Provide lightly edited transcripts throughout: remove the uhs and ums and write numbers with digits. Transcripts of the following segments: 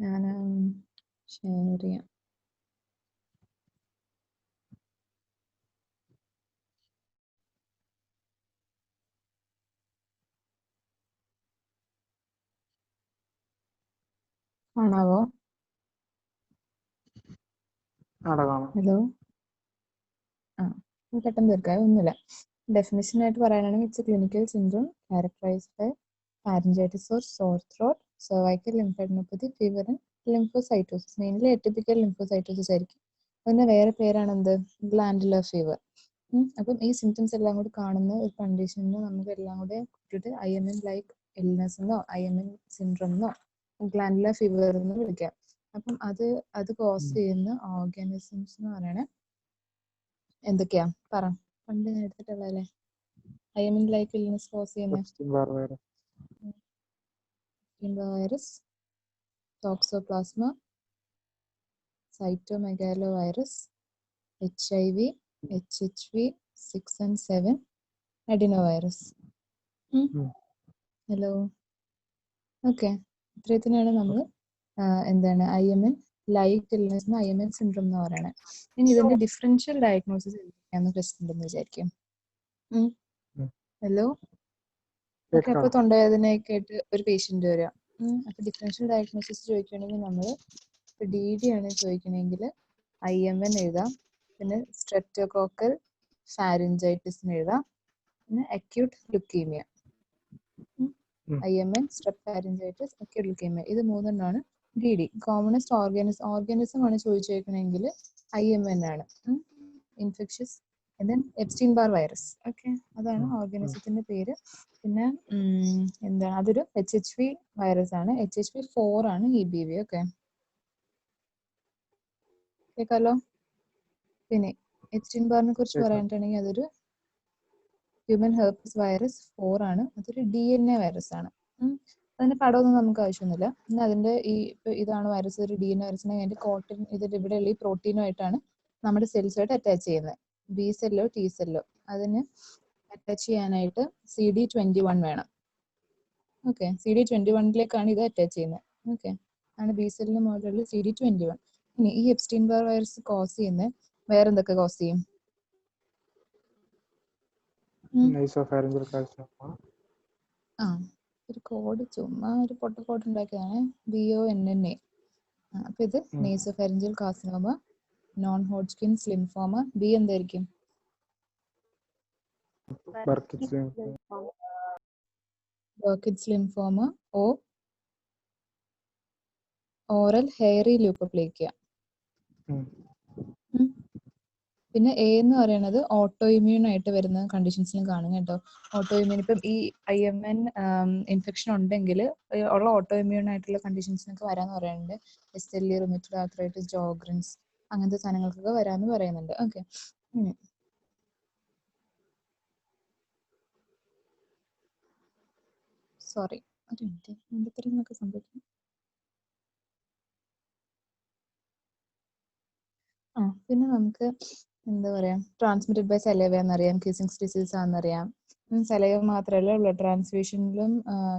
ഞാൻ ഷെയർ ചെയ്യാം. കാണാവോ? ഹലോ. പെട്ടെന്ന് തീർക്കാം, ഒന്നുമില്ല. ഡെഫിനിഷൻ ആയിട്ട് പറയാനാണെങ്കിൽ it's a clinical syndrome characterized by pharyngitis or sore throat, cervical lymphadenopathy, fever and lymphocytosis. Mainly atypical lymphocytosis ആയിരിക്കും. അതിന്റെ വേറെ പേരാണ് എന്ത്, ഗ്ലാൻഡുലർ ഫീവർ. അപ്പം ഈ സിംറ്റംസ് എല്ലാം കൂടി കാണുന്ന ഒരു കണ്ടീഷനിൽ നമുക്ക് എല്ലാം കൂടെ കൂട്ടിയിട്ട് IMN ലൈക്ക് ഇൽനെസ് എന്നോ IMN സിൻഡ്രോം എന്നോ ഗ്ലാൻഡുലർ ഫീവർ എന്ന് വിളിക്കാം. അപ്പം അത് കോസ് ചെയ്യുന്ന ഓർഗാനിസംസ് എന്ന് പറയണേ എന്തൊക്കെയാ പറ, പണ്ട് ഞാൻ എടുത്തിട്ടുള്ളതല്ലേ. IMN ലൈക്ക് ഇൽനെസ് കോസ് ചെയ്യുന്ന virus, toxoplasma, cytomegalovirus, HIV, HHV 6 and 7, adenovirus. Hello. Okay, ഇത്രയത്തിനാണ് നമ്മൾ എന്താണ് IMN like illness IMN syndrome എന്ന് പറയണത്. ഇനി ഇതിന്റെ ഡിഫറൻഷ്യൽ ഡയഗ്നോസിസ് എന്തൊക്കെയാണെന്ന് പ്രശ്നം ഉണ്ടെന്ന് വിചാരിക്കും. ഹലോ. ഓക്കെ, അപ്പൊ തൊണ്ടവേദനയൊക്കെ ആയിട്ട് ഒരു പേഷ്യന്റ് വരാം. അപ്പൊ ഡിഫറൻഷ്യൽ ഡയഗ്നോസിസ് ചോദിക്കുകയാണെങ്കിൽ നമ്മൾ ഇപ്പൊ DD ആണ് ചോദിക്കണമെങ്കിൽ IMN എഴുതാം, പിന്നെ സ്ട്രെപ്റ്റോകോക്കൽ ഫാരിഞ്ചൈറ്റിസിന് എഴുതാം, പിന്നെ acute leukaemia. IMN, strep pharyngitis, acute leukaemia, ഇത് മൂന്നെണ്ണമാണ് DD. കോമണസ്റ്റ് ഓർഗാനിസം ആണ് ചോദിച്ചേക്കണമെങ്കിൽ IMN ആണ്, infectious. Epstein Barr virus. Okay, അതാണ് ഓർഗാനിസത്തിന്റെ പേര്. പിന്നെ എന്താണ്, അതൊരു HHV വൈറസ് ആണ്. HHV 4 ആണ് EBV. ഓക്കെ, കേൾക്കാലോ. പിന്നെ എപ്സ്റ്റീൻ ബാറിനെ കുറിച്ച് പറയാനാണെങ്കിൽ അതൊരു ഹ്യൂമൻ ഹെർപ്പസ് വൈറസ് 4 ആണ്. അതൊരു DNA വൈറസ് ആണ്. അതിന്റെ പടമൊന്നും നമുക്ക് ആവശ്യമൊന്നുമില്ല. പിന്നെ അതിന്റെ ഇതാണ് വൈറസ്, ഒരു DNA വൈറസ്. അതിന്റെ കോട്ടൺ ഇതിന്റെ ഇവിടെയുള്ള ഈ പ്രോട്ടീനുമായിട്ടാണ് നമ്മുടെ സെൽസുമായിട്ട് അറ്റാച്ച് ചെയ്യുന്നത്. B സെല്ലോ T സെല്ലോ അതിന് അറ്റാച്ച് ചെയ്യാനായിട്ട് CD21 വേണം. ഓക്കെ, CD21ലേക്കാണ് ഇത് അറ്റാച്ച് ചെയ്യുന്നത്. ഓക്കെ, ആണ് B സെല്ലിന് മുകളിലുള്ള CD21. ഇനി ഈ എപ്സ്റ്റീൻ ബാർ വൈറസ് കോസ് ചെയ്യുന്നത് വേറെന്തൊക്കെ കോസ് ചെയ്യും? ഒരു കോഡ് ചുമ്മാ ഒരു പൊട്ട കോഡ് ഉണ്ടാക്കിയതാണ്, BONNA. അപ്പൊ ഇത് nasopharyngeal carcinoma, non Hodgkin's lymphoma. B എന്തായിരിക്കും? Burkitt's lymphoma. O oral hairy leukoplakia. പിന്നെ A എന്ന് പറയുന്നത് ഓട്ടോ ഇമ്മ്യൂൺ ആയിട്ട് വരുന്ന കണ്ടീഷൻസിലും കാണും കേട്ടോ. ഓട്ടോ ഇമ്മ്യൂൺ, ഇപ്പം ഈ IMN ഇൻഫെക്ഷൻ ഉണ്ടെങ്കിൽ ഉള്ള ഓട്ടോ ഇമ്മ്യൂൺ ആയിട്ടുള്ള കണ്ടീഷൻസിനൊക്കെ വരാന്ന് പറയുന്നുണ്ട്. SLE, റുമറ്റോയ്ഡ് ആർത്രൈറ്റിസ്, ജോഗ്രൻസ്, അങ്ങനത്തെ സാധനങ്ങൾക്കൊക്കെ വരാന്ന് പറയുന്നുണ്ട്. ഓക്കെ, സോറി, ഒരു മിനിറ്റ്, എന്തൊക്കെ സംഭവിക്കും. പിന്നെ നമുക്ക് എന്താ പറയാ, ട്രാൻസ്മിറ്റഡ് ബൈ സലൈവ എന്നറിയാം, കിസിങ്സ് ഡിസീസ് ആണെന്നറിയാം. സലൈവ മാത്രമല്ല, ബ്ലഡ് ട്രാൻസ്ഫ്യൂഷനിലും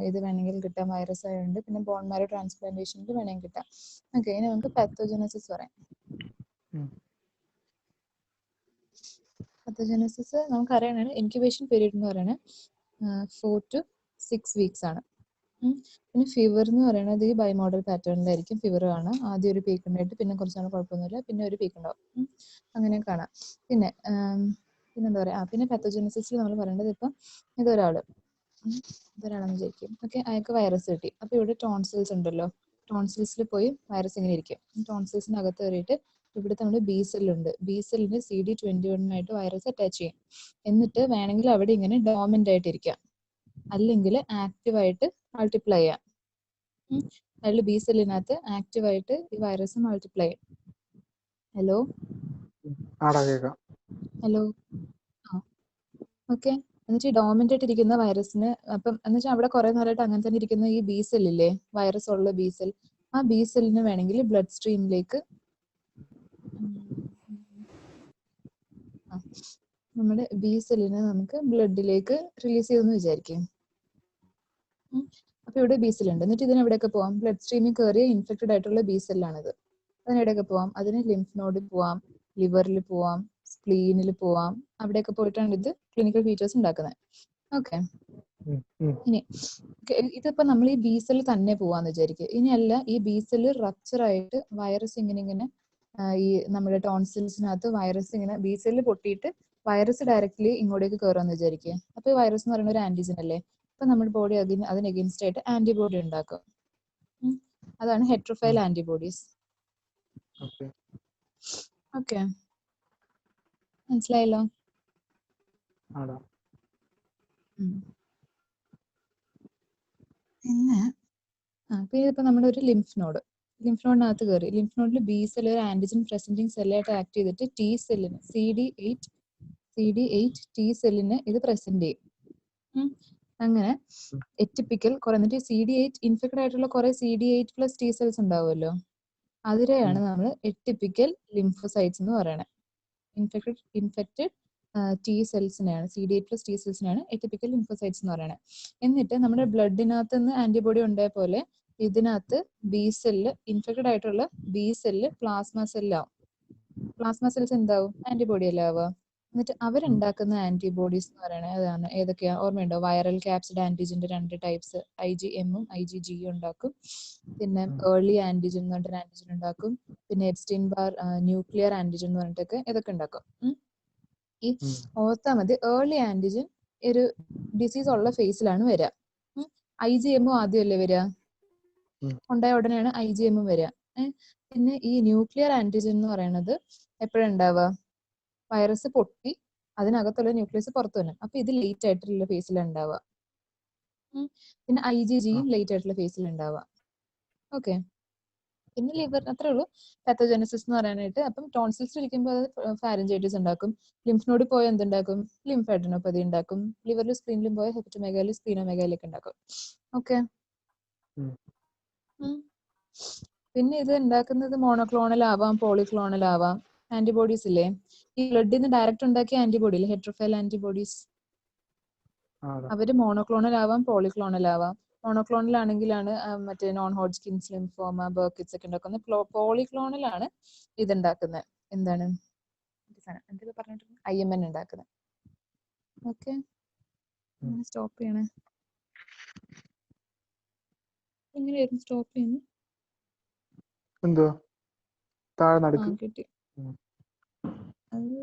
ഇത് വേണമെങ്കിൽ കിട്ടാം, വൈറസ് ആയതുകൊണ്ട്. പിന്നെ ബോൺ മാരോ ട്രാൻസ്പ്ലാന്റേഷനിലും വേണമെങ്കിൽ കിട്ടാം. ഓക്കെ, ഇനി നമുക്ക് പാത്തോജനസിസ് പറയാം. പാത്തോജനസിസ് നമുക്ക് അറിയണതാണ്, ഇൻക്യുബേഷൻ പീരീഡ് എന്ന് പറയുന്നത് 4 to 6 weeks ആണ്. പിന്നെ ഫീവർ എന്ന് പറയുന്നത് ഈ ബൈമോഡൽ പാറ്റേണിലായിരിക്കും ഫീവർ കാണാം. ആദ്യം ഒരു പീക്ക് ഉണ്ടായിട്ട് പിന്നെ കുറച്ചാണ് കുഴപ്പമൊന്നുമില്ല, പിന്നെ ഒരു പീക്ക് ഉണ്ടാവും. അങ്ങനെ കാണാം. പിന്നെന്താ പറയുക, പിന്നെ പാത്തോജനസിസിൽ നമ്മൾ പറയേണ്ടത്, ഇപ്പം ഇതൊരാളെന്ന് വിചാരിക്കും. ഓക്കെ, അയാൾക്ക് വൈറസ് കിട്ടി. അപ്പോൾ ഇവിടെ ടോൺസിൽസ് ഉണ്ടല്ലോ, ടോൺസിൽസിൽ പോയി വൈറസ് ഇങ്ങനെ ഇരിക്കും. ടോൺസിൽസിനകത്ത് കയറിയിട്ട് ഇവിടുത്തെ നമ്മുടെ B സെല്ലുണ്ട്, B സെല്ലിന് CD21 വൈറസ് അറ്റാച്ച് ചെയ്യും. എന്നിട്ട് വേണമെങ്കിൽ അവിടെ ഇങ്ങനെ ഡോമൻ്റ് ആയിട്ട് ഇരിക്കാം, അല്ലെങ്കിൽ ആക്റ്റീവായിട്ട് മൾട്ടിപ്ലൈ ചെയ്യാം. അതിൽ B സെല്ലിനകത്ത് ആക്റ്റീവായിട്ട് ഈ വൈറസ് മൾട്ടിപ്ലൈ ചെയ്യും. ഹലോ. ഓക്കെ, എന്നിട്ട് ഈ ഡോമൻ്റ് ആയിട്ട് ഇരിക്കുന്ന വൈറസിന്, അപ്പം എന്നുവെച്ചാൽ അവിടെ കുറെ നേരമായിട്ട് അങ്ങനെ തന്നെ ഇരിക്കുന്ന ഈ B സെല്ലില്ലേ, വൈറസ് ഉള്ള B സെൽ, ആ B സെല്ലിന് വേണമെങ്കിൽ ബ്ലഡ് സ്ട്രീമിലേക്ക് നമ്മുടെ B സെല്ലിനെ നമുക്ക് ബ്ലഡിലേക്ക് റിലീസ് ചെയ്തെന്ന് വിചാരിക്കും. അപ്പൊ ഇവിടെ ബി സെൽ ഉണ്ട്. എന്നിട്ട് ഇതിന് എവിടെയൊക്കെ പോവാം? ബ്ലഡ് സ്ട്രീമിൽ കയറിയ ഇൻഫെക്റ്റഡ് ആയിട്ടുള്ള ബി സെല്ലാണിത്. അതിനെവിടെയൊക്കെ പോവാം? അതിന് ലിംഫ് നോഡിൽ പോവാം, ലിവറിൽ പോവാം, സ്പ്ലീനിൽ പോവാം. അവിടെയൊക്കെ പോയിട്ടാണ് ഇത് ക്ലിനിക്കൽ ഫീച്ചേഴ്സ് ഉണ്ടാക്കുന്നത്. ഓക്കെ. ഇനി ഇതിപ്പോ നമ്മൾ ഈ ബി സെൽ തന്നെ പോവാന്ന് വിചാരിക്കുക. ഇനിയല്ല, ഈ ബി സെൽ റപ്ചർ ആയിട്ട് വൈറസ് ഇങ്ങനെ ഈ നമ്മുടെ ടോൺസിൽസിനകത്ത് വൈറസ് ഇങ്ങനെ ബി സെല്ല് പൊട്ടിയിട്ട് വൈറസ് ഡയറക്റ്റ്ലി ഇങ്ങോട്ടേക്ക് കയറുമെന്ന് വിചാരിക്കുക. അപ്പൊ ഈ വൈറസ് എന്ന് പറയുന്ന ഒരു ആന്റിജൻ അല്ലേ. അപ്പൊ നമ്മുടെ ബോഡി അതിന് എഗെയിൻസ്റ്റ് ആയിട്ട് ആന്റിബോഡി ഉണ്ടാക്കും. അതാണ് ഹെട്രോഫൈൽ ആന്റിബോഡീസ്. ഓക്കെ, മനസ്സിലായല്ലോ? പിന്നെ ഇപ്പൊ നമ്മുടെ ഒരു ലിംഫ് നോഡിനകത്ത് കയറി. ലിംഫ് നോഡിൽ ബി സെൽ ഒരു ആന്റിജൻ പ്രസന്റിങ് സെല്ലായിട്ട് ആക്ട് ചെയ്തിട്ട് ടി സെല്ലിന് CD8 ടി സെല്ലിന് ഇത് പ്രസന്റ് ചെയ്യും. അങ്ങനെ എറ്റിപ്പിക്കൽ കുറെ, എന്നിട്ട് CD8 ഇൻഫെക്റ്റഡ് ആയിട്ടുള്ള കുറെ CD8+ ടി സെൽസ് ഉണ്ടാവുമല്ലോ, അതിനെയാണ് നമ്മൾ എറ്റിപ്പിക്കൽ ലിംഫോസൈറ്റ്സ് എന്ന് പറയണത്. ഇൻഫെക്റ്റഡ് ടി സെൽസിനെയാണ്, CD8+ ടി സെൽസിനെയാണ് എറ്റിപ്പിക്കൽ ലിംഫോസൈറ്റ്സ് എന്ന് പറയുന്നത്. എന്നിട്ട് നമ്മുടെ ബ്ലഡിനകത്ത് നിന്ന് ആന്റിബോഡി ഉണ്ടായ പോലെ ഇതിനകത്ത് ബി സെല്ല്, ഇൻഫെക്റ്റഡ് ആയിട്ടുള്ള ബി സെല്ല് പ്ലാസ്മ സെല്ലാവും. പ്ലാസ്മ സെൽസ് എന്താവും? ആന്റിബോഡി അല്ലേ ആവുക. എന്നിട്ട് അവരുണ്ടാക്കുന്ന ആന്റിബോഡീസ് എന്ന് പറയുന്നത് അതാണ്. ഏതൊക്കെയാ ഓർമ്മയുണ്ടോ? വൈറൽ ക്യാപ്സിഡ് ആന്റിജന്റെ 2 ടൈപ്സ്, IgMഉം IgGയും ഉണ്ടാക്കും. പിന്നെ ഏർലി ആന്റിജൻ എന്ന് പറഞ്ഞിട്ട് ആന്റിജൻ ഉണ്ടാക്കും. പിന്നെ എപ്സ്റ്റീൻ ബാർ ന്യൂക്ലിയർ ആന്റിജൻ എന്ന് പറഞ്ഞിട്ടൊക്കെ ഇതൊക്കെ ഉണ്ടാക്കും. ഈ ഓർത്താ മതി, ഏർലി ആന്റിജൻ ഒരു ഡിസീസ് ഉള്ള ഫേസിലാണ് വരിക. IgMഉം ആദ്യമല്ലേ വരിക, ഉണ്ടായ ഉടനെയാണ് IgMഉം വരിക. പിന്നെ ഈ ന്യൂക്ലിയർ ആന്റിജൻ എന്ന് പറയുന്നത് എപ്പോഴുണ്ടാവുക? വൈറസ് പൊട്ടി അതിനകത്തുള്ള ന്യൂക്ലിയസ് പുറത്തു വരണം. അപ്പൊ ഇത് ലേറ്റ് ആയിട്ടുള്ള ഫേസിലാണ് ഉണ്ടാവുക. പിന്നെ IgGയും ലേറ്റ് ആയിട്ടുള്ള ഫേസിൽ ഉണ്ടാവുക. ഓക്കെ. പിന്നെ ലിവർ, അത്രേ ഉള്ളൂ പാത്തോജനസിസ് എന്ന് പറയാനായിട്ട്. അപ്പം ടോൺസിൽസ് ഇരിക്കുമ്പോൾ അത് ഫാരഞ്ചൈറ്റിസ് ഉണ്ടാക്കും. ലിംഫ് നോഡിൽ പോയ എന്തുണ്ടാക്കും? ലിംഫാഡിനോപ്പതി ഉണ്ടാക്കും. ലിവറിലും സ്പ്ലീനിലും പോയ ഹെപ്പറ്റോമെഗാലി, സ്പ്ലീനോമെഗാലി ഒക്കെ ഉണ്ടാക്കും. ഓക്കെ. പിന്നെ ഇത് ഉണ്ടാക്കുന്നത് മോണോക്ലോണൽ ആവാം, പോളിക്ലോണൽ ആവാം. ആന്റിബോഡീസ് ഇല്ലേ, ഈ ബ്ലഡിൽ നിന്ന് ഡയറക്റ്റ് ഉണ്ടാക്കിയ ആന്റിബോഡി ഇല്ലേ, ഹെട്രോഫൈൽ ആന്റിബോഡീസ്, അവര് മോണോക്ലോണൽ ആവാം, പോളിക്ലോണൽ ആവാം. മോണോക്ലോണൽ ആണെങ്കിലാണ് മറ്റേ നോൺ ഹോഡ്സ്കിൻസ് ലിംഫോമ, ബർക്കിറ്റ്സ് ഒക്കെ ഉണ്ടാക്കുന്നത്. പോളിക്ലോണൽ ആണ് ഇതുണ്ടാക്കുന്നത്. എന്താണ് എന്തൊക്കെ പറഞ്ഞിട്ടുണ്ട്? IMN ഉണ്ടാക്കുന്നത്. ഓക്കെ, സ്റ്റോപ്പ് ചെയ്യണേ. എങ്ങനെയായിരുന്നു സ്റ്റോപ്പ് ചെയ്യുന്നത്? എന്തോ താഴെ നടക്കും. കിട്ടി. അത്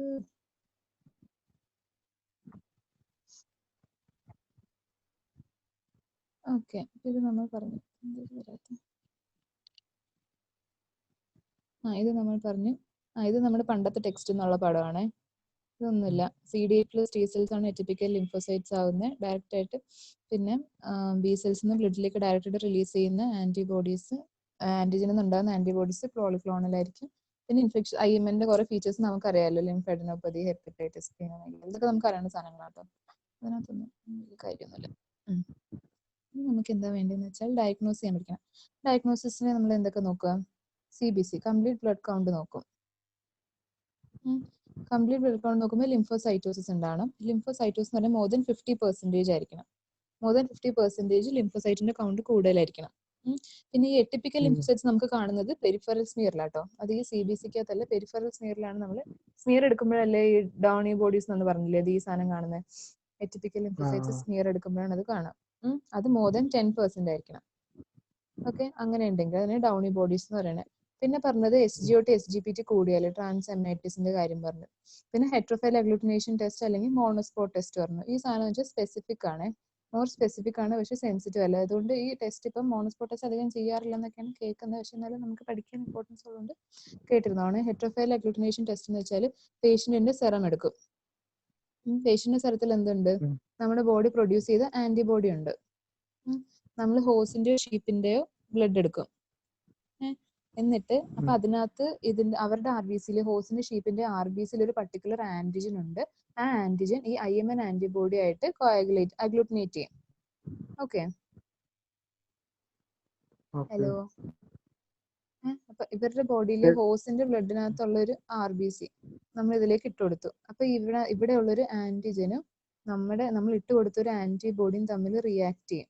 ഓക്കെ. ഇത് നമ്മൾ പറഞ്ഞു. ഇത് നമ്മൾ പറഞ്ഞു. ഇത് നമ്മുടെ പണ്ടത്തെ ടെക്സ്റ്റ് എന്നുള്ള പടമാണ്. ഇതൊന്നുമില്ല. CD8+ ടി സെൽസ് ആണ് എറ്റിപ്പിക്കൽ ലിംഫോസൈറ്റ്സ് ആവുന്നത് ഡയറക്റ്റ് ആയിട്ട്. പിന്നെ ബി സെൽസ് നിന്ന് ബ്ലഡിലേക്ക് ഡയറക്റ്റ് ആയിട്ട് റിലീസ് ചെയ്യുന്ന ആന്റിബോഡീസ്, ആന്റിജനിൽ നിന്ന് ഉണ്ടാകുന്ന ആന്റിബോഡീസ് പോളിക്ലോണൽ ആയിരിക്കും. പിന്നെ ഇൻഫെക്ഷൻ IMN കുറെ ഫീച്ചേഴ്സ് നമുക്കറിയാമല്ലോ, ലിംഫാഡിനോപ്പതി, ഹെപ്പറ്റൈറ്റിസ്, ഇതൊക്കെ നമുക്ക് അറിയേണ്ട സാധനങ്ങളാട്ടോ. അതിനകത്തൊന്നും കാര്യമൊന്നുമില്ല. നമുക്ക് എന്താ വേണ്ടതെന്ന് വെച്ചാൽ ഡയഗ്നോസ് ചെയ്യാൻ പഠിക്കണം. ഡയഗ്നോസിസിനെ നമ്മൾ എന്തൊക്കെ നോക്കുക? CBC, കംപ്ലീറ്റ് ബ്ലഡ് കൗണ്ട് നോക്കും. കംപ്ലീറ്റ് ബ്ലഡ് കൗണ്ട് നോക്കുമ്പോൾ ലിംഫോസൈറ്റോസിസ് ഉണ്ടാവണം. ലിംഫോസൈറ്റോസിസ് എന്ന് പറഞ്ഞാൽ മോർ ദാൻ 50% ആയിരിക്കണം. മോർ ദാൻ 50% ലിംഫോസൈറ്റിന്റെ കൗണ്ട് കൂടുതലായിരിക്കണം. പിന്നെ ഈ എറ്റിപ്പിക്കൽ ലിംഫോസൈറ്റ്സ് നമുക്ക് കാണുന്നത് പെരിഫറൽ സ്മിയറിലാട്ടോ. അത് ഈ CBCക്കകത്തല്ല, പെരിഫറൽ സ്മിയറിലാണ്. നമ്മൾ സ്മിയർ എടുക്കുമ്പോഴല്ലേ ഈ ഡൗണി ബോഡീസ് എന്ന് പറഞ്ഞില്ലേ, അത് ഈ സാധനം കാണുന്നത്. എറ്റിപ്പിക്കൽ ലിംഫോസൈറ്റ്സ് സ്മിയർ എടുക്കുമ്പോഴാണ് അത് കാണാം. അത് മോർ ദാൻ 10% ആയിരിക്കണം. ഓക്കെ, അങ്ങനെ ഉണ്ടെങ്കിൽ അതിന് ഡൗണി ബോഡീസ് എന്ന് പറയുന്നത്. പിന്നെ പറഞ്ഞത് SGOT SGPT കൂടിയാല് ട്രാൻസ് എമൈറ്റിസിന്റെ കാര്യം പറഞ്ഞു. പിന്നെ ഹെട്രോഫൈൽ അഗ്ലൂട്ടിനേഷൻ ടെസ്റ്റ് അല്ലെങ്കിൽ മോണോസ്പോട്ട് ടെസ്റ്റ് പറഞ്ഞു. ഈ സാധനം വെച്ചാൽ സ്പെസിഫിക് ആണ്, മോർ സ്പെസിഫിക് ആണ്, പക്ഷെ സെൻസിറ്റീവ് അല്ല. അതുകൊണ്ട് ഈ ടെസ്റ്റ് ഇപ്പം മോണോസ്പോട്ട് ടെസ്റ്റ് അധികം ചെയ്യാറില്ല എന്നൊക്കെയാണ് കേൾക്കുന്നത്. പക്ഷെ എന്നാലും നമുക്ക് പഠിക്കാൻ ഇമ്പോർട്ടൻസ് ഉള്ളതുകൊണ്ട് കേട്ടിരുന്നതാണ്. ഹെട്രോഫൈൽ അഗ്ലൂട്ടിനേഷൻ ടെസ്റ്റ് എന്ന് വെച്ചാൽ പേഷ്യന്റിന്റെ സെറം എടുക്കും. പേഷ്യന്റിന്റെ സെറത്തിൽ എന്തുണ്ട്? നമ്മുടെ ബോഡി പ്രൊഡ്യൂസ് ചെയ്ത ആന്റിബോഡി ഉണ്ട്. നമ്മൾ ഹോസിന്റെയോ ഷീപ്പിന്റെയോ ബ്ലഡ് എടുക്കും. എന്നിട്ട് അപ്പൊ അതിനകത്ത് അവരുടെ RBCയിൽ, ഹോസിന്റെ ഷീപ്പിന്റെ RBCയിൽ ഒരു പർട്ടിക്കുലർ ആന്റിജൻ ഉണ്ട്. ആ ആന്റിജൻ ഈ IMN ആന്റിബോഡി ആയിട്ട് അഗ്ലൂട്ടിനേറ്റ് ചെയ്യും. Okay, hello. അപ്പൊ ഇവരുടെ ബോഡിയിൽ ഹോസിന്റെ ബ്ലഡിനകത്തുള്ള ഒരു RBC നമ്മൾ ഇതിലേക്ക് ഇട്ടുകൊടുത്തു. അപ്പൊ ഇവിടെ ഉള്ളൊരു ആന്റിജനും നമ്മൾ ഇട്ടുകൊടുത്ത ഒരു ആന്റിബോഡിയും തമ്മിൽ റിയാക്ട് ചെയ്യും.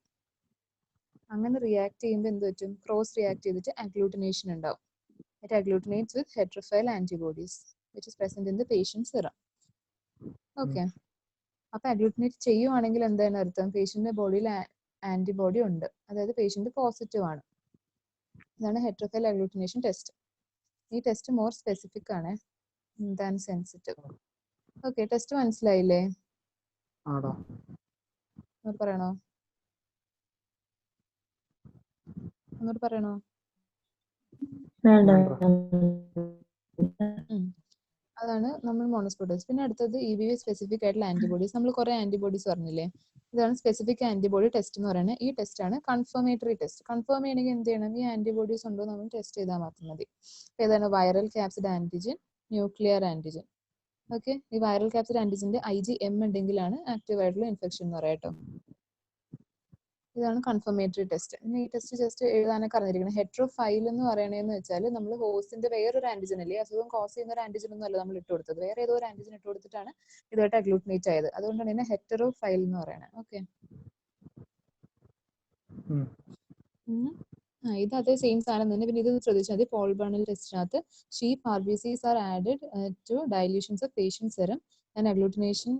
അങ്ങനെ റിയാക്ട് ചെയ്യുമ്പോൾ എന്ത് പറ്റും? ക്രോസ് റിയാക്ട് ചെയ്തിട്ട് അഗ്ലൂട്ടിനേഷൻ ഉണ്ടാവും. It agglutinates with heterophile antibodies which is present in the patient's serum. Okay. അപ്പൊ അഗ്ലൂട്ടിനേറ്റ് ചെയ്യുവാണെങ്കിൽ എന്താണ് അർത്ഥം? പേഷ്യന്റിന്റെ ബോഡിയിൽ ആന്റിബോഡി ഉണ്ട്, അതായത് പേഷ്യന്റ് പോസിറ്റീവ് ആണ്. ഇതാണ് ഹെറ്ററോഫൈൽ അഗ്ലൂട്ടിനേഷൻ ടെസ്റ്റ്. ഈ ടെസ്റ്റ് മോർ സ്പെസിഫിക് ആണ് ദാൻ സെൻസിറ്റീവ്. ഓക്കെ, ടെസ്റ്റ് മനസ്സിലായില്ലേ? പറയണോ? ഒന്നൂടെ പറയണോ? അതാണ് നമ്മൾ മോണോസ്പോട്ടോസിസ്. പിന്നെ അടുത്തത് EBV സ്പെസിഫിക് ആയിട്ടുള്ള ആന്റിബോഡീസ്. നമ്മൾ കുറെ ആന്റിബോഡീസ് പറഞ്ഞില്ലേ, ഇതാണ് സ്പെസിഫിക് ആന്റിബോഡി ടെസ്റ്റ് എന്ന് പറയുന്നത്. ഈ ടെസ്റ്റ് ആണ് കൺഫർമേറ്ററി ടെസ്റ്റ്. കൺഫേം ചെയ്യണമെങ്കിൽ എന്ത് ചെയ്യണം? ഈ ആന്റിബോഡീസ് ഉണ്ടോ നമ്മൾ ടെസ്റ്റ് ചെയ്താൽ മാത്രം മതി. ഏതാണ്? Viral capsid antigen, nuclear antigen. Okay, ഈ വൈറൽ ക്യാപ്സിഡ് ആന്റിജന്റെ IgM ഉണ്ടെങ്കിലാണ് ആക്റ്റീവ് ആയിട്ടുള്ള ഇൻഫെക്ഷൻ എന്ന് പറയാട്ടോ. ഇതാണ് കൺഫർമേറ്ററി ടെസ്റ്റ്. ഈ ടെസ്റ്റ് ജസ്റ്റ് എഴുതാനൊക്കെ അറിഞ്ഞിരിക്കണം. ഹെട്രോഫൈൽ എന്ന് പറയണതെന്ന് വെച്ചാൽ നമ്മൾ ഹോസ്റ്റിന്റെ വേറൊരു ആന്റിജൻ അല്ലേ, അസുഖം കോസ് ചെയ്യുന്ന ഒരു ആന്റിജൻ ഒന്നും അല്ല നമ്മൾ ഇട്ട് കൊടുത്തത്, വേറെ ഏതോ ഒരു ആന്റിജൻ ഇട്ട് കൊടുത്തിട്ടാണ് ഇതുമായിട്ട് അഗ്ലൂട്ടിനേറ്റ് ആയത്. അതുകൊണ്ടാണ് ഇതിനെ ഹെറ്ററോഫൈൽ എന്ന് പറയുന്നത്. ഓക്കെ, ഇത് അതേ സെയിം സാധനം തന്നെ. പിന്നെ ഇത് ശ്രദ്ധിച്ചാൽ മതി, പോൾ ബർണൽ ടെസ്റ്റിനകത്ത് sheep RBCs are added to dilutions of patient serum and agglutination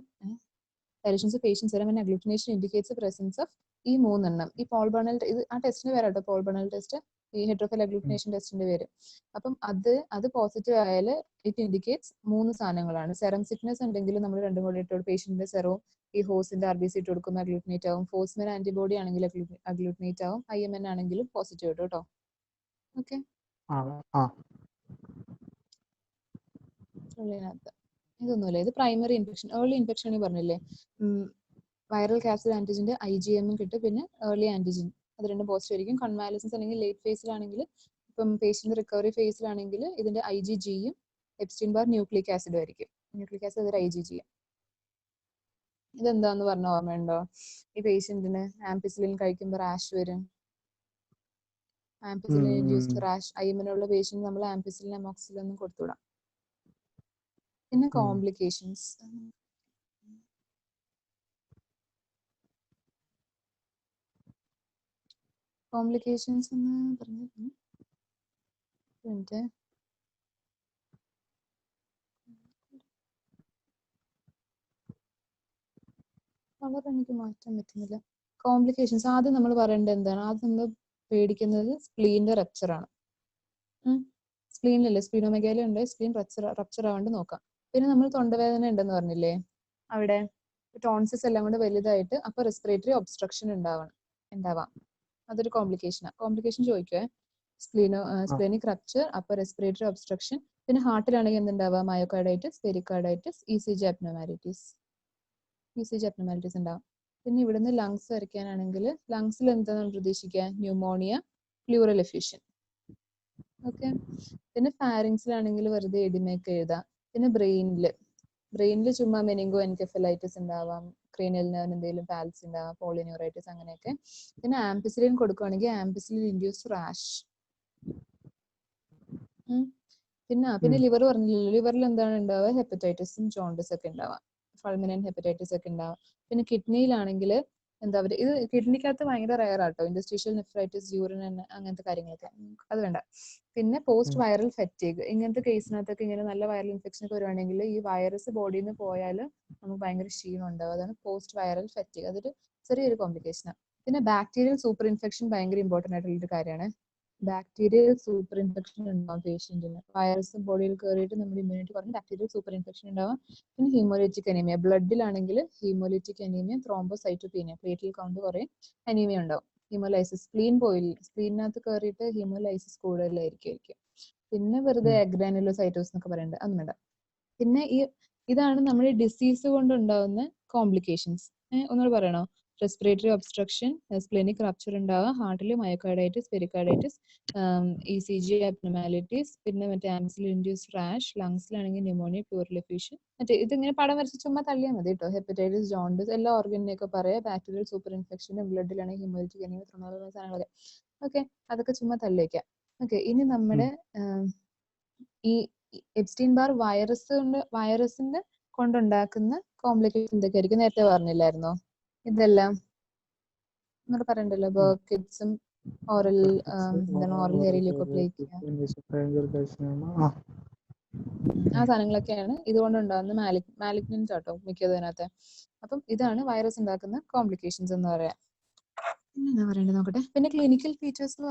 dilutions of patient serum and agglutination indicates the presence of ഈ 3 എണ്ണം. ഈ പോൾ ബർണൽ, ഇത് ആ ടെസ്റ്റിന്റെ പേര് കേട്ടോ, പോൾ ബർണൽ ടെസ്റ്റ്, ഈ ഹെറ്ററോഫൈൽ അഗ്ലൂട്ടിനേഷൻ ടെസ്റ്റിന്റെ പേര്. അപ്പം അത് പോസിറ്റീവ് ആയാൽ ഇറ്റ് ഇൻഡിക്കേറ്റ്സ് 3 സാധനങ്ങളാണ്. സെറം സിക്നസ് ഉണ്ടെങ്കിൽ നമ്മൾ രണ്ടും കൂടി ഇട്ട് പേഷ്യന്റിന്റെ സെറവും ഈ ഹോസിന്റെ RBC ഇട്ട് കൊടുക്കുമ്പോൾ അഗ്ലൂട്ടിനേറ്റ് ആവും. ഫോസ്മിൻ ആന്റിബോഡി ആണെങ്കിൽ അഗ്ലൂട്ടിനേറ്റ് ആവും. IMN ആണെങ്കിലും പോസിറ്റീവ് ഇട്ടു കേട്ടോ. ഓക്കെ, ഇതൊന്നുമില്ല. ഇത് പ്രൈമറി ഇൻഫെക്ഷൻ. ഏർലി ഇൻഫെക്ഷൻ പറഞ്ഞില്ലേ, വൈറൽ ക്യാപ്സിഡ് ആന്റിജന്റെ IgM കിട്ടും, പിന്നെ ഏർലി ആന്റിജൻ, അത് രണ്ടും പോസിറ്റീവ് ആയിരിക്കും. കൺവാലസൻസ് അല്ലെങ്കിൽ ലേറ്റ് ഫേസിലാണെങ്കിൽ, ഇപ്പം പേഷ്യന്റ് റിക്കവറി ഫേസിലാണെങ്കിൽ ഇതിന്റെ IgGയും എപ്സ്റ്റീൻ ബാർ ന്യൂക്ലിക് ആസിഡും ആയിരിക്കും. ന്യൂക്ലിക് ആസിഡ് അതൊരു IgG. ഇതെന്താന്ന് പറഞ്ഞ ഓർമ്മയുണ്ടോ? ഈ പേഷ്യന്റിന് ആംപിസിലിൻ കഴിക്കുമ്പോൾ റാഷ് വരും. Ampicillin induced rash. IMN patient നമ്മൾ ആംപിസിലിൻ അമോക്സിലിൻ ഒന്നും കൊടുത്തുവിടാം. പിന്നെ കോംപ്ലിക്കേഷൻസ്. കോംപ്ലിക്കേഷൻസ് എന്ന് പറഞ്ഞു കളർ എനിക്ക് മാറ്റാൻ പറ്റുന്നില്ല. കോംപ്ലിക്കേഷൻസ് ആദ്യം നമ്മൾ പറയേണ്ടത് എന്താണ്? ആദ്യം നമ്മൾ പേടിക്കുന്നത് സ്പ്ലീനിന്റെ റപ്ചർ ആണ്. സ്പ്ലീനിലല്ലേ, സ്പ്ലീനോമെഗാലി ഉണ്ട്, സ്പ്ലീൻ റപ്ചർ ആവാണ്ട് നോക്കാം. പിന്നെ നമ്മൾ തൊണ്ടവേദന ഉണ്ടെന്ന് പറഞ്ഞില്ലേ, അവിടെ ടോൺസിസ് എല്ലാം കൊണ്ട് വലുതായിട്ട് അപ്പൊ റെസ്പിറേറ്ററി ഒബ്സ്ട്രക്ഷൻ ഉണ്ടാവാം. അതൊരു കോംപ്ലിക്കേഷനാണ്. കോംപ്ലിക്കേഷൻ ചോദിക്കുവേ, സ്പ്ലീനിക് റപ്ചർ, അപ്പൊ റെസ്പിറേറ്ററി ഒബ്സ്ട്രക്ഷൻ. പിന്നെ ഹാർട്ടിലാണെങ്കിൽ എന്തുണ്ടാവുക? മയോകാർഡൈറ്റിസ്, പെരികാർഡൈറ്റിസ്, ECG അബ്നോമാലിറ്റീസ് ഉണ്ടാവും. പിന്നെ ഇവിടുന്ന് ലങ്സ് വരയ്ക്കാനാണെങ്കിൽ ലങ്സിൽ എന്താണ് പ്രതീക്ഷിക്കുക? Pneumonia, pleural effusion. ഓക്കെ, പിന്നെ ഫാരിങ്സിലാണെങ്കിൽ വെറുതെ എഡിമയൊക്കെ എഴുതാം. പിന്നെ ബ്രെയിനിൽ ചുമ്മാ മെനിങ്കോ എൻകെഫലൈറ്റിസ് ഉണ്ടാവാം, ക്രേനിയൽ നെർവ് എന്തെങ്കിലും പാൽസി ഉണ്ടാവാം, പോളിന്യൂറൈറ്റിസ് അങ്ങനെയൊക്കെ. പിന്നെ ആംപിസിലിൻ കൊടുക്കുകയാണെങ്കിൽ ആംപിസിലിൻ ഇൻഡ്യൂസ്ഡ് റാഷ്. പിന്നെ ലിവർ പറഞ്ഞില്ലല്ലോ, ലിവറിൽ എന്താണ് ഉണ്ടാവുക? ഹെപ്പറ്റൈറ്റിസും ജോണ്ടിസ് ഒക്കെ ഉണ്ടാവാം, ഫൾമിനന്റ് ഹെപ്പറ്റൈറ്റിസ് ഒക്കെ ഉണ്ടാവാം. പിന്നെ കിഡ്നിയിലാണെങ്കിൽ എന്താ പറയുക, ഇത് കിഡ്നിക്കകത്ത് ഭയങ്കര റയർ ആട്ടോ, ഇൻഡസ്ട്രീഷ്യൽ നെഫ്രൈറ്റിസ്, യൂറിൻ അങ്ങനത്തെ കാര്യങ്ങളൊക്കെ, അത് വേണ്ട. പിന്നെ പോസ്റ്റ് വൈറൽ ഫറ്റീഗ്, ഇങ്ങനത്തെ കേസിനകത്തൊക്കെ ഇങ്ങനെ നല്ല വൈറൽ ഇൻഫെക്ഷൻ ഒക്കെ വരുവാണെങ്കിൽ ഈ വൈറസ് ബോഡിയിൽ നിന്ന് പോയാൽ നമുക്ക് ഭയങ്കര ക്ഷീണം ഉണ്ടാവും. അതാണ് പോസ്റ്റ് വൈറൽ ഫറ്റീഗ്. അതൊരു ചെറിയൊരു കോംപ്ലിക്കേഷനാണ്. പിന്നെ ബാക്ടീരിയൽ സൂപ്പർ ഇൻഫെക്ഷൻ ഭയങ്കര ഇമ്പോർട്ടൻ്റ് ആയിട്ടുള്ളൊരു കാര്യമാണ്. ബാക്ടീരിയൽ സൂപ്പർ ഇൻഫെക്ഷൻ ഉണ്ടാവും പേഷ്യന്റിന്. വൈറസ് ബോഡിയിൽ കയറിയിട്ട് നമ്മുടെ ഇമ്മ്യൂണിറ്റി കുറഞ്ഞ് ബാക്ടീരിയൽ സൂപ്പർ ഇൻഫെക്ഷൻ ഉണ്ടാവും. പിന്നെ ഹീമോലിറ്റിക് അനീമിയ, ബ്ലഡിലാണെങ്കിൽ haemolytic anaemia, thrombocytopenia, platelet count കുറയും, അനീമിയ ഉണ്ടാവും. ഹീമോലൈസിസ്, സ്പ്ലീൻ പോയില്ല, സ്പ്ലീനകത്ത് കയറിയിട്ട് ഹീമോലൈസിസ് കൂടുതലായിരിക്കും. പിന്നെ വെറുതെ അഗ്രാനുലോസൈറ്റോസ് എന്നൊക്കെ പറയുന്നുണ്ട്, അതൊന്നും വേണ്ട. പിന്നെ ഇതാണ് നമ്മുടെ ഡിസീസ് കൊണ്ട് ഉണ്ടാവുന്ന കോംപ്ലിക്കേഷൻസ്. ഒന്നുകൂടെ പറയണോ? റെസ്പിറേറ്ററി ഒബ്സ്ട്രക്ഷൻ, സ്പ്ലെനിക് റപ്ചർ ഉണ്ടാവുക, ഹാർട്ടിൽ മയോകാർഡൈറ്റിസ്, പെരികാർഡൈറ്റിസ്, ECG അബ്നോമാലിറ്റീസ്, പിന്നെ മറ്റേ ആംപിസിലിൻ ഇൻഡ്യൂസ്ഡ് റാഷ്, ലങ്സിലാണെങ്കിൽ ന്യൂമോണിയ, പ്ലൂറൽ എഫ്യൂഷൻ. മറ്റേ ഇതിങ്ങനെ പടം വരച്ച് ചുമ്മാ തള്ളിയാൽ മതി കേട്ടോ. ഹെപ്പറ്റൈറ്റിസ്, ജോണ്ടിസ്, എല്ലാ ഓർഗനിനെയൊക്കെ പറയാം. ബാക്ടീരിയൽ സൂപ്പർ ഇൻഫെക്ഷനും ബ്ലഡിലാണെങ്കിൽ ഹീമോലിറ്റിക് അനീമിയ, ത്രോംബോസിസ് സാധനങ്ങളൊക്കെ. ഓക്കെ, അതൊക്കെ ചുമ്മാ തള്ളിയേക്കാം. ഓക്കെ, ഇനി നമ്മുടെ ഈ എപ്സ്റ്റീൻ ബാർ വൈറസിന്റെ കൊണ്ടുണ്ടാക്കുന്ന കോംപ്ലിക്കേഷൻ എന്തൊക്കെയായിരിക്കും? നേരത്തെ പറഞ്ഞില്ലായിരുന്നോ? ഇതെല്ലാം എന്നോട് പറയണ്ടല്ലോ ബർക്കിഡ്സും ഓറൽ എന്താണ് ഓറൽ ഹെയർ ലിക്കോപ്ലേക്കിയ ആ സാധനങ്ങളൊക്കെയാണ് ഇതുകൊണ്ട് ഉണ്ടാകുന്ന മാലിഗ്നൻസ് ആട്ടോ മിക്കതിനകത്ത്. അപ്പം ഇതാണ് വൈറസ് ഉണ്ടാക്കുന്ന കോംപ്ലിക്കേഷൻസ് എന്ന് പറയാം. പിന്നെ എന്താ പറയണ്ടത് നോക്കട്ടെ. പിന്നെ ക്ലിനിക്കൽ ഫീച്ചേഴ്സ് എന്ന്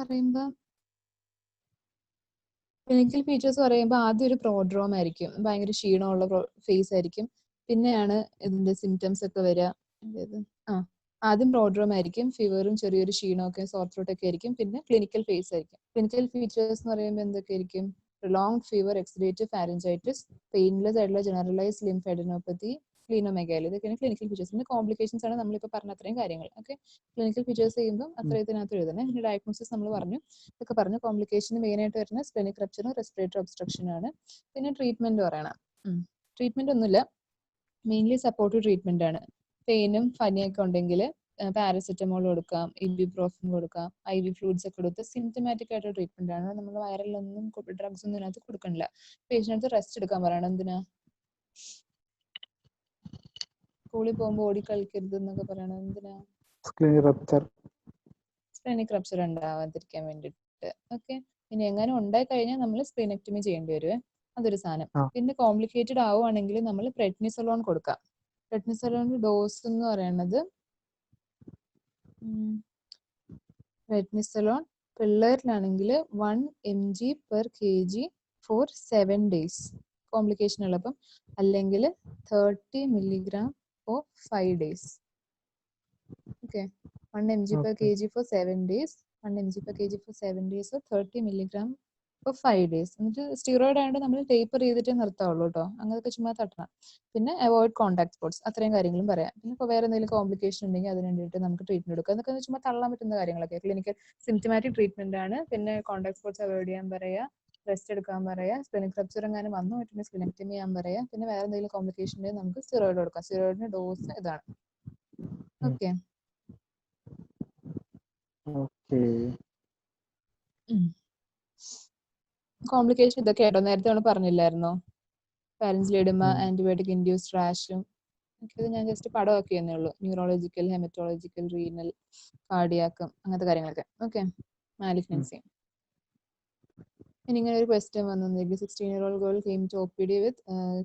പറയുമ്പോൾ ആദ്യം ഒരു പ്രോഡ്രോം ആയിരിക്കും, ഭയങ്കര ക്ഷീണമുള്ള ഫേസ് ആയിരിക്കും. പിന്നെയാണ് ഇതിന്റെ സിംറ്റംസ് ഒക്കെ വരിക. ആദ്യം പ്രോഡ്രോം ആയിരിക്കും, ഫീവറും ചെറിയൊരു ക്ഷീണമൊക്കെ സോർത്ത് ഒക്കെ ആയിരിക്കും. പിന്നെ ക്ലിനിക്കൽ ഫേസ് ആയിരിക്കും. ക്ലിനിക്കൽ ഫീച്ചേഴ്സ് എന്ന് പറയുമ്പോൾ എന്തൊക്കെ ആയിരിക്കും? prolonged fever, exudative pharyngitis, painless ആയിട്ടുള്ള generalized lymphadenopathy, splenomegaly. ഇതൊക്കെയാണ് ക്ലിനിക്കൽ ഫീച്ചേഴ്സ്. പിന്നെ കോംപ്ലിക്കേഷൻസ് ആണ് നമ്മളിപ്പോൾ പറഞ്ഞ അത്രയും കാര്യങ്ങൾ. ഓക്കെ, ക്ലിനിക്കൽ ഫീച്ചേഴ്സ് ചെയ്യുമ്പോൾ അത്രയത്തിനകത്ത് എഴുതണേ. പിന്നെ ഡയഗ്നോസിസ് നമ്മൾ പറഞ്ഞു, ഇതൊക്കെ പറഞ്ഞു. കോംപ്ലിക്കേഷൻ മെയിൻ ആയിട്ട് വരുന്ന സ്പ്ലെനിക് റപ്ചറും റെസ്പിറേറ്ററി ഒബ്സ്ട്രക്ഷൻ ആണ്. പിന്നെ ട്രീറ്റ്മെന്റ് പറയണം. ട്രീറ്റ്മെന്റ് ഒന്നുമില്ല, മെയിൻലി സപ്പോർട്ടീവ് ട്രീറ്റ്മെന്റ് ആണ്. പെയിനും പനിയൊക്കെ ഉണ്ടെങ്കിൽ പാരസെറ്റമോൾ കൊടുക്കാം, ഇബുപ്രോഫൻ കൊടുക്കാം, IV ഫ്ലൂയിഡ്സ് ഒക്കെ കൊടുത്ത് സിംറ്റമാറ്റിക് ആയിട്ടുള്ള ട്രീറ്റ്മെന്റ് ആണ്. നമ്മൾ വൈറലൊന്നും ഡ്രഗ്സ് ഒന്നും ഇതിനകത്ത് കൊടുക്കണില്ല. പേഷ്യൻറ്റ് റെസ്റ്റ് എടുക്കാൻ പറയണം. എന്തിനാ? സ്കൂളിൽ പോകുമ്പോൾ ഓടി കളിക്കരുത് എന്നൊക്കെ പറയണം. എന്തിനാ? സ്പ്ലെനിക് റപ്ചർ ഉണ്ടാവാതിരിക്കാൻ വേണ്ടിയിട്ട്. ഓക്കെ, ഇനി എങ്ങനെ ഉണ്ടായി കഴിഞ്ഞാൽ നമ്മൾ സ്പ്ലെനെക്ടമി ചെയ്യേണ്ടി വരുവേ, അതൊരു സാധനം. പിന്നെ കോംപ്ലിക്കേറ്റഡ് ആവുകയാണെങ്കിൽ നമ്മൾ പ്രെഡ്നിസോലോൺ കൊടുക്കാം. പ്രെഡ്നിസോലോൺ ഡോസ് എന്ന് പറയുന്നത് പ്രെഡ്നിസോലോൺ പിള്ളേരിലാണെങ്കിൽ 1 mg/kg ഫോർ 7 days കോംപ്ലിക്കേഷൻ ഉള്ളപ്പം, അല്ലെങ്കിൽ 30 mg for 5 days. Okay, 1 mg/kg for 7 days, 1 mg/kg for 7 days, 30 mg for 5 days. എന്നിട്ട് സ്റ്റിറോയിഡ് ആയതുകൊണ്ട് നമ്മൾ ടേപ്പർ ചെയ്തിട്ടേ നിർത്താവുള്ളൂ കേട്ടോ. അങ്ങനെയൊക്കെ ചുമ്മാ തട്ടണം. പിന്നെ അവോയ്ഡ് കോൺടാക്ട് സ്പോർട്സ്, അത്രയും കാര്യങ്ങളും പറയാം. പിന്നെ ഇപ്പോൾ വേറെ എന്തെങ്കിലും കോംപ്ലിക്കേഷൻ ഉണ്ടെങ്കിൽ അതിന് വേണ്ടിയിട്ട് നമുക്ക് ട്രീറ്റ്മെന്റ് എടുക്കാം. എന്നൊക്കെ ചുമ്മാ തള്ളാൻ പറ്റുന്ന കാര്യങ്ങളൊക്കെ. ക്ലിനിക്കൽ സിംറ്റമാറ്റിക് ട്രീറ്റ്മെന്റ് ആണ്. പിന്നെ കോൺടാക്ട് സ്പോർട്സ് അവോയ്ഡ് ചെയ്യാൻ പറയാ, റെസ്റ്റ് എടുക്കാൻ പറയാ, സ്പ്ലെനിക് റപ്ചർ എങ്ങാനും വന്നു പറ്റുന്ന സ്പ്ലെനെക്ടമി ചെയ്യാൻ പറയാ. പിന്നെ വേറെ എന്തെങ്കിലും കോംപ്ലിക്കേഷൻ ഉണ്ടെങ്കിൽ നമുക്ക് സ്റ്റിറോയിഡ് കൊടുക്കാം. സ്റ്റിറോയിഡിന്റെ ഡോസ് ഇതാണ്. ഓക്കെ, കോംപ്ലിക്കേഷൻ ഇതൊക്കെ ആയിട്ടോ. നേരത്തെ നമ്മൾ പറഞ്ഞില്ലായിരുന്നോ? പാരൻസിലിഡമ, ആന്റിബയോട്ടിക് ഇൻഡ്യൂസ്ഡ് റാഷും. ഇത് ഞാൻ ജസ്റ്റ് പടമൊക്കെ ചെയ്യുന്നേ ഉള്ളൂ. ന്യൂറോളജിക്കൽ, ഹെമറ്റോളജിക്കൽ, റീനൽ, കാർഡിയാക്കം, അങ്ങനത്തെ കാര്യങ്ങളൊക്കെ. Okay, malignancy. ഇനി ഇങ്ങനെ ഒരു ക്വസ്റ്റ്യൻ വന്നിട്ടുണ്ടെങ്കിൽ 16-year-old girl came to OPD with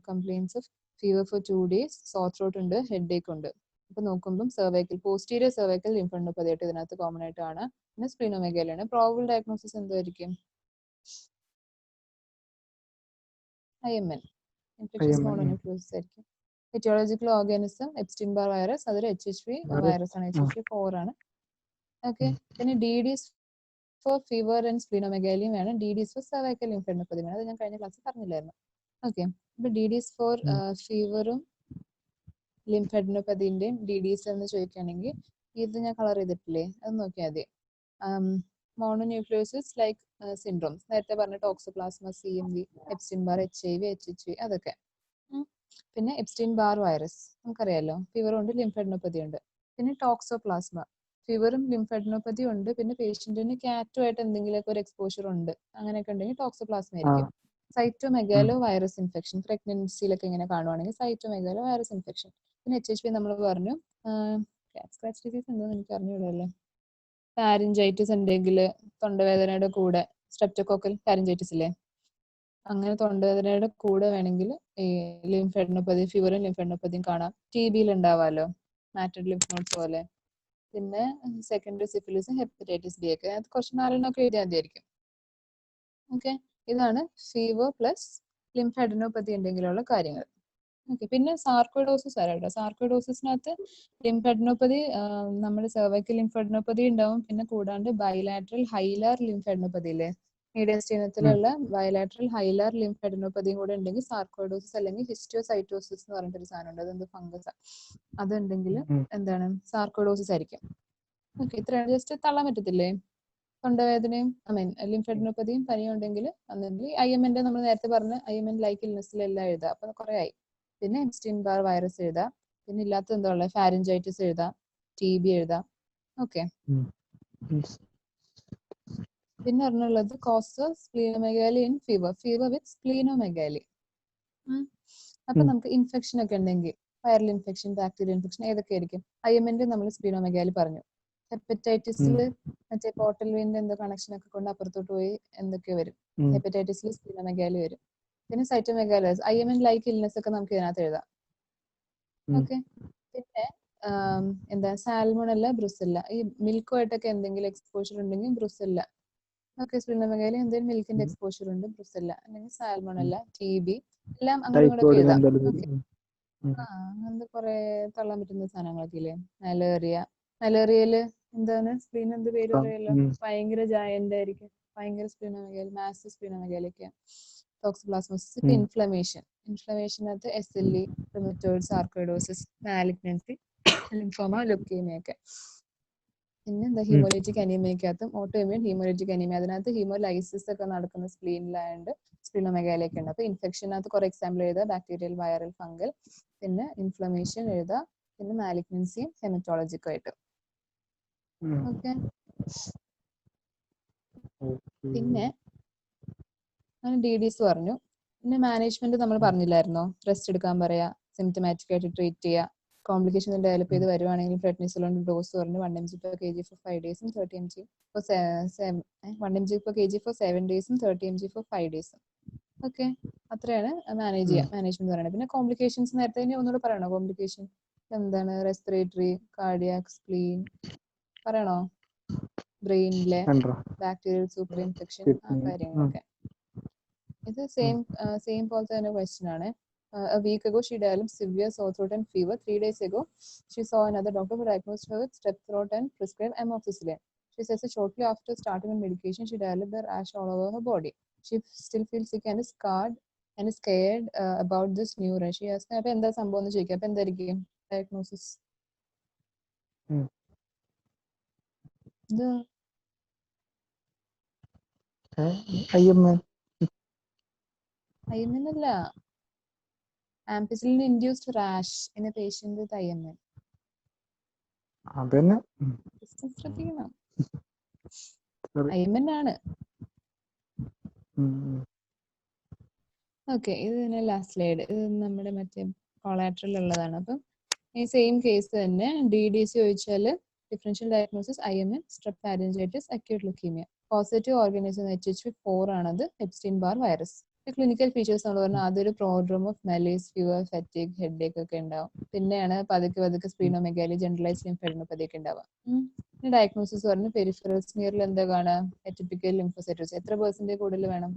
complaints of fever for 2 days, sore throat ഉണ്ട്, ഹെഡേക്ക് ഉണ്ട്. അപ്പൊ നോക്കുമ്പോൾ സെർവൈക്കൽ, പോസ്റ്റീരിയർ സെർവൈക്കൽ ലിംഫോഡെനോപ്പതി ആയിട്ട് ഇതിനകത്ത് കോമൺ ആയിട്ടാണ്. പിന്നെ സ്പ്ലിനോമെഗാലിയാണ്. പ്രോബബിൾ ഡയഗ്നോസിസ് എന്തായിരിക്കും? IMN, ഇൻഫെക്ഷ്യസ് മോണോന്യൂക്ലിയോസിസ് ആയിരിക്കും. Aetiological organism Epstein Barr virus, അതൊരു HHV വൈറസ് ആണ്, HHV4 ആണ്. ഓക്കെ, പിന്നെ DDs ഫോർ ഫീവർ ആൻഡ് സ്പ്ലിനോമെഗാലിയും വേണം. DDs ഫോർ സെർവൈക്കൽ ലിംഫോഡെനോപ്പതി വേണം. അത് ഞാൻ കഴിഞ്ഞ ക്ലാസ്സിൽ പറഞ്ഞില്ലായിരുന്നു. ഓക്കെ, അപ്പൊ DDs ഫോർ ഫീവറും ലിംഫോഡെനോപ്പതിന്റെയും DDs എന്ന് ചോദിക്കുകയാണെങ്കിൽ ഇത് ഞാൻ കളർ ചെയ്തിട്ടില്ലേ, അത് നോക്കിയാൽ മതി. മോണോന്യൂക്ലിയോസിസ് ലൈക്ക് സിൻഡ്രോംസ്, നേരത്തെ പറഞ്ഞ toxoplasma, CMV, Epstein bar, HIV, HHV, അതൊക്കെ. പിന്നെ എപ്സ്റ്റീൻ ബാർ വൈറസ് നമുക്കറിയാലോ, ഫീവറും ഉണ്ട് ലിംഫോഡെനോപ്പതി ഉണ്ട്. പിന്നെ ടോക്സോപ്ലാസ്മ, ഫീവറും ലിംഫോഡെനോപ്പതി ഉണ്ട്. പിന്നെ പേഷ്യന്റിന് കാറ്റുമായിട്ട് എന്തെങ്കിലുമൊക്കെ ഒരു എക്സ്പോഷർ ഉണ്ട്, അങ്ങനെയൊക്കെ ഉണ്ടെങ്കിൽ ടോക്സോപ്ലാസ്മ ആയിരിക്കും. സൈറ്റോമെഗാലോ വൈറസ് ഇൻഫെക്ഷൻ, പ്രഗ്നൻസിയിലൊക്കെ ഇങ്ങനെ കാണുവാണെങ്കിൽ സൈറ്റോമെഗാലോ വൈറസ് ഇൻഫെക്ഷൻ. പിന്നെ HHV നമ്മൾ പറഞ്ഞു. സ്ക്രാച്ച് ഡിസീസ് എന്താണെന്ന് എനിക്ക് അറിഞ്ഞൂടല്ലോ. പാരിഞ്ചൈറ്റിസ് ഉണ്ടെങ്കിൽ തൊണ്ടവേദനയുടെ കൂടെ, സ്ട്രെപ്റ്റോകോക്കൽ പാരിഞ്ചൈറ്റിസ് ഇല്ലേ, അങ്ങനെ തൊണ്ടവേദനയുടെ കൂടെ വേണമെങ്കിൽ ഈ ലിംഫോഡെനോപ്പതി, ഫീവറും ലിംഫോഡെനോപ്പതിയും കാണാം. TB ഉണ്ടാവാലോ, മാറ്റഡ് ലിംഫ് നോഡ്സ് പോലെ. പിന്നെ സെക്കൻഡറി സിഫിലിസും ഹെപ്പറ്റൈറ്റിസ് B ഒക്കെ. അത് കുറച്ച് നാലെണ്ണമൊക്കെ എഴുതിയാൽ മതിയായിരിക്കും. ഓക്കെ, ഇതാണ് ഫീവർ പ്ലസ് ലിംഫോഡെനോപ്പതി ഉണ്ടെങ്കിലുള്ള കാര്യങ്ങൾ. ഓക്കെ, പിന്നെ സാർക്കോയിഡോസിസ് വരാം കേട്ടോ. സാർക്കോയിഡോസിസിനകത്ത് ലിംഫോഡെനോപ്പതി, നമ്മുടെ സെർവൈക്കൽ ലിംഫോഡെനോപ്പതി ഉണ്ടാവും. പിന്നെ കൂടാണ്ട് ബൈലാറ്ററൽ ഹൈലാർ ലിംഫോഡെനോപ്പതി ഇല്ലേ, മീഡിയസ്റ്റീനത്തിലുള്ള ബൈലാറ്ററൽ ഹൈലാർ ലിംഫോഡെനോപ്പതിയും കൂടെ ഉണ്ടെങ്കിൽ സാർക്കോയിഡോസിസ് അല്ലെങ്കിൽ ഹിസ്റ്റോസൈറ്റോസിസ് എന്ന് പറഞ്ഞിട്ടൊരു സാധനം ഉണ്ട്. അതെന്ത് ഫംഗസ്, അതുണ്ടെങ്കിൽ എന്താണ് സാർക്കോയിഡോസിസ് ആയിരിക്കും. ഓക്കെ, ഇത്രയാണ്. ജസ്റ്റ് തള്ളാൻ പറ്റത്തില്ലേ? തൊണ്ടവേദനയും ലിംഫോഡെനോപ്പതിയും പനിയും ഉണ്ടെങ്കിൽ അന്നെങ്കിൽ IMN നമ്മൾ നേരത്തെ പറഞ്ഞ IMN ലൈക്ക് ഇൽനെസ്സിലെല്ലാം എഴുതാം. അപ്പൊ കുറെ ആയി. പിന്നെ എപ്സ്റ്റീൻ ബാർ വൈറസ് എഴുതാം. പിന്നെ ഇല്ലാത്ത എന്താ ഉള്ളത്? ഫാരിഞ്ചൈറ്റിസ് എഴുതാം, TB എഴുതാം. ഓക്കെ, പിന്നെ പറഞ്ഞുള്ളത് cause splenomegaly in fever, fever with splenomegaly. അപ്പൊ നമുക്ക് ഇൻഫെക്ഷൻ ഒക്കെ ഉണ്ടെങ്കിൽ വൈറൽ ഇൻഫെക്ഷൻ, ബാക്ടീരിയൽ ഇൻഫെക്ഷൻ ഏതൊക്കെ ആയിരിക്കും? IMN നമ്മൾ സ്പ്ലീനോമെഗാലി പറഞ്ഞു. ഹെപ്പറ്റൈറ്റിസിൽ മറ്റേ പോർട്ടൽ വെയിൻ്റെ എന്തോ കണക്ഷൻ ഒക്കെ കൊണ്ട് അപ്പുറത്തോട്ട് പോയി എന്തൊക്കെയോ വരും. ഹെപ്പറ്റൈറ്റിസിൽ സ്പ്ലീനോമെഗാലി വരും. പിന്നെ സൈറ്റോമെഗാലോസ്, IMN ലൈക്ക് ഇൽനെസ് ഒക്കെ നമുക്ക് ഇതിനകത്ത് എഴുതാം. ഓക്കെ. പിന്നെ എന്താ സാൽമോണല്ല, ബ്രുസെല്ല. ഈ മിൽക്കുമായിട്ടൊക്കെ എന്തെങ്കിലും എക്സ്പോഷർ ഉണ്ടെങ്കിൽ ബ്രുസെല്ല. ഓക്കെ, സ്പ്ലീനോമെഗാലി എന്തെങ്കിലും മിൽക്കിന്റെ എക്സ്പോഷർ ഉണ്ട്, ബ്രുസെല്ല അല്ലെങ്കിൽ സാൽമോണല്ല, TB എല്ലാം അങ്ങോട്ടും ഇങ്ങോട്ടൊക്കെ എഴുതാം. ഓക്കെ. അങ്ങനത്തെ കുറെ തള്ളാൻ പറ്റുന്ന സാധനങ്ങളൊക്കെ ഇല്ലേ. മലേറിയയില് എന്താണ് സ്പ്ലീൻ എന്ത് പേര് പറയുമല്ലോ, ഭയങ്കര ജയന്റ് ആയിരിക്കും, ഭയങ്കര സ്പ്ലീനോമെഗാലി, മാസ് സ്പ്ലീനോമെഗാലി ഒക്കെ. ടോക്സോപ്ലാസ്മോസിസ്. ഇപ്പൊ ഇൻഫ്ലമേഷനകത്ത് SLE, rheumatoid, sarcoidosis, malignancy, lymphoma, leukaemia ഒക്കെ. പിന്നെ എന്താ ഹീമോലൈറ്റിക് അനീമിയക്കകത്തും ഓട്ടോ ഇമ്യൂൺ ഹീമോലൈറ്റിക് അനീമിയ, അതിനകത്ത് ഹീമോലൈസിസ് ഒക്കെ നടക്കുന്ന സ്പ്ലീനിലായതുകൊണ്ട് സ്പ്ലീനോമെഗാലി ഒക്കെ ഉണ്ട്. അപ്പൊ ഇൻഫെക്ഷനകത്ത് കുറെ എക്സാമ്പിൾ എഴുതുക, ബാക്ടീരിയൽ, വൈറൽ, ഫംഗൽ. പിന്നെ ഇൻഫ്ലമേഷൻ എഴുതുക, പിന്നെ മാലിഗ്നൻസിയും ഹെമറ്റോളജിക്കും ആയിട്ട്. ഓക്കെ. പിന്നെ DDs പറഞ്ഞു. പിന്നെ മാനേജ്മെന്റ് നമ്മൾ പറഞ്ഞില്ലായിരുന്നോ, റെസ്റ്റ് എടുക്കാൻ പറയാ, സിംറ്റമാറ്റിക് ആയിട്ട് ട്രീറ്റ് ചെയ്യുക, കോംപ്ലിക്കേഷൻ ഡെവലപ്പ് ചെയ്ത് വരുവാണെങ്കിൽ പ്രെഡ്നിസോലോൺ ഡോസ് പറഞ്ഞു 1 mg per kg for 5 days 30 mg for 1 mg per kg for 7 days 30 mg for 5 days. Okay, അത്രയാണ് മാനേജ് ചെയ്യുക, മാനേജ്മെന്റ് പറയുന്നത്. പിന്നെ കോംപ്ലിക്കേഷൻസ് നേരത്തെ ഇനി ഒന്നുകൂടെ പറയണോ? കോംപ്ലിക്കേഷൻ എന്താണ്? റെസ്പിറേറ്ററി, കാർഡിയാക്, സ്പ്ലീൻ പറയണോ? ബ്രെയിനിലെ ബാക്ടീരിയൽ സൂപ്പർ ഇൻഫെക്ഷൻ, ആ കാര്യങ്ങളൊക്കെ. ഇത് സെയിം പോലത്തെ തന്നെ ക്വസ്റ്റ്യൻ ആണ്. A week ago, she developed severe sore throat and fever. 3 days ago, she saw another doctor who diagnosed her with strep throat and prescribed amoxicillin. She says that shortly after starting on medication, she developed a rash all over her body. She still feels sick and is scared about this new rash. She asked, "Appo endha sambhavam ennu choikka." Appo endairikkum diagnosis? IMN അല്ല, ampicillin induced rash in a patient with IMN. അതന്നെ ശ്രദ്ധിക്കണം, IMN ആണ്. Okay, ഇത് തന്നെ last slide. ഇത് നമ്മുടെ മറ്റേ collateral ഉള്ളതാണ്. അപ്പം ഈ സെയിം കേസ് തന്നെ DDs ചോദിച്ചാൽ differential diagnosis IMN, strep pharyngitis, acute leukaemia. Positive organism HHV4 ആണത്, Epstein Barr virus. Clinical features എന്ന് പറഞ്ഞാൽ അതൊരു prodrome of malaise, fever, fatigue, headache ഒക്കെ ഉണ്ടാവും. പിന്നെയാണ് പതുക്കെ സ്പ്ലീനോമെഗാലി, ജനറലൈസ്ഡ് ലിംഫാഡിനോപ്പതി ഒക്കെ ഉണ്ടാവുക. ഡയഗ്നോസിസ് പറഞ്ഞ് പെരിഫറൽ സ്മിയറിൽ എന്താ കാണുക? എറ്റിപ്പിക്കൽ ലിംഫോസൈറ്റോസിസ്. എത്ര % കൂടുതൽ വേണം?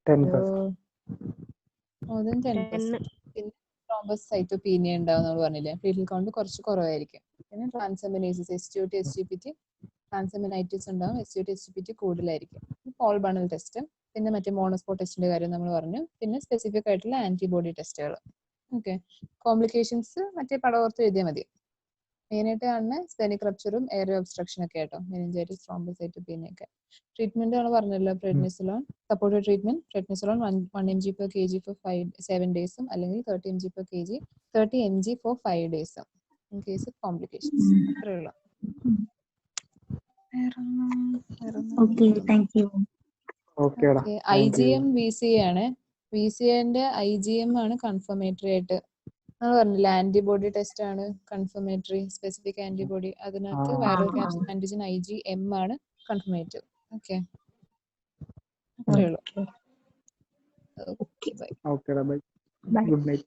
10%. പിന്നെ ത്രോംബോസൈറ്റോപീനിയ ഉണ്ടാവും നമ്മൾ പറഞ്ഞില്ലേ, പ്ലേറ്റ്ലെറ്റ് കൗണ്ട് കുറച്ച് കുറവായിരിക്കും. പിന്നെ ട്രാൻസാമിനേസിസ്, SGOT, SGPT, ട്രാൻസാമിനൈറ്റിസ് ഉണ്ടാവും, SGOT, SGPT കൂടുതലായിരിക്കും. പോൾ ബണൽ ടെസ്റ്റ്, പിന്നെ മറ്റേ മോണോസ്പോട്ട് ടെസ്റ്റിന്റെ കാര്യം നമ്മൾ പറഞ്ഞു. പിന്നെ സ്പെസിഫിക് ആയിട്ടുള്ള ആന്റിബോഡി ടെസ്റ്റുകൾ. ഓക്കെ, കോംപ്ലിക്കേഷൻസ് മറ്റേ പടവോർത്ത് എഴുതിയാൽ മതി. മെയിനായിട്ട് കാണുന്ന സ്പെനിക് റപ്ചറും എയർ ഒബ്സ്ട്രക്ഷൻ ഒക്കെ ആട്ടോ, മെനിഞ്ചൈറ്റിസ്, ത്രോംബോസൈറ്റോപീനിയ ഒക്കെ. ട്രീറ്റ്മെന്റ് ആണ് പറഞ്ഞല്ലോ, prednisolone supported treatment, prednisolone 1 mg per kg for 7 days അല്ലെങ്കിൽ 30 mg per kg 30 mg for 5 days in case of complications. അത്രേ ഉള്ളൂ. IgM VCA ആണ്. VCAന്റെ IgM ആണ് കൺഫർമേറ്ററി ആയിട്ട് നമ്മൾ പറഞ്ഞില്ല, ആന്റിബോഡി ടെസ്റ്റ് ആണ് കൺഫർമേറ്ററി, സ്പെസിഫിക് ആന്റിബോഡി. അതിനകത്ത് വൈറൽ ക്യാപ്സിഡ് ആന്റിജൻ IgM ആണ് കൺഫർമേറ്റീവ്. ഓക്കെ, അത്രേ ഉള്ളൂ. Okay bye. Good night.